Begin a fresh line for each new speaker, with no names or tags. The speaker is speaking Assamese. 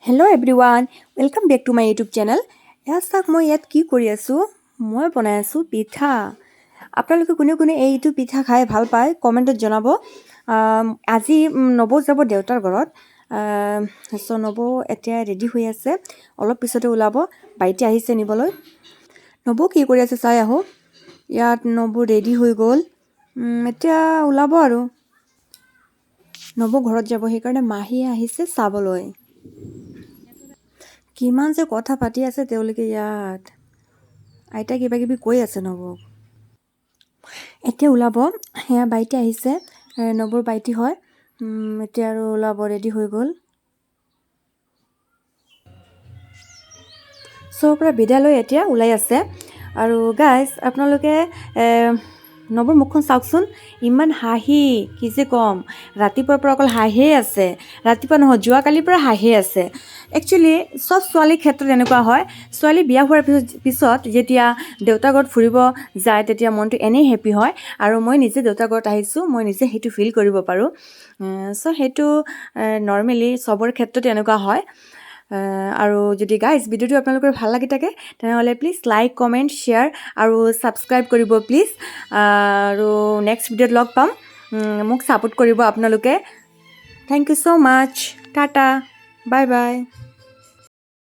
Hello everyone, welcome back to my YouTube channel. মই ইয়াত কি কৰি আছো? মই বনাই আছো পিঠা। আপোনালোকে কোনে এইটো পিঠা খাই ভাল পায় কমেন্টত জনাব। আজি নব যাব দেউতাৰ ঘৰত। সো নব এতিয়া ৰেডি হৈ আছে। অলপ পিছতে ওলাব। বাইটি আহিছে নিবলৈ। নব কি কৰি আছে চাই আহো। ইয়াত নব ৰেডি হৈ গ'ল। এতিয়া ওলাব আৰু। নব ঘৰত যাব সেইকাৰণে মাহী আহিছে চাবলৈ। কিমান যে কথা পাতি আছে তেওঁলোকে ইয়াত আইতা কিবা কিবি কৈ আছে নবক এতিয়া ওলাব হেয়া বাইটি আহিছে নবৰ বাইটি হয় এতিয়া আৰু ওলাব ৰেডি হৈ গ'ল সৰ পৰা বিদ্যালয় এতিয়া ওলাই আছে আৰু গাইস আপোনালোকে নবৰ মুখখন চাওকচোন ইমান হাঁহি কি যে কম ৰাতিপুৱাৰ পৰা অকল হাঁহিয়ে আছে ৰাতিপুৱা নহয় যোৱা কালিৰ পৰা হাঁহি আছে একচুয়ালি সব ছোৱালীৰ ক্ষেত্ৰত এনেকুৱা হয় ছোৱালী বিয়া হোৱাৰ পিছত যেতিয়া দেউতা ঘৰত ফুৰিব যায় তেতিয়া মনটো এনেই হেপি হয় আৰু মই নিজে দেউতা ঘৰত আহিছো মই নিজে হেতু ফিল কৰিব পাৰো সো হেতু নৰমালি সবৰ ক্ষেত্ৰত এনেকুৱা হয় আৰু যদি গাইস ভিডিওটো আপোনালোকৰ ভাল লাগি থাকে তেনেহলে প্লিজ লাইক কমেন্ট শেয়াৰ আৰু সাবস্ক্ৰাইব কৰিব প্লিজ আৰু নেক্সট ভিডিওত লগ পাম মোক সাপোৰ্ট কৰিব আপোনালোকে থ্যাংক ইউ সো মাচ টাটা বাই বাই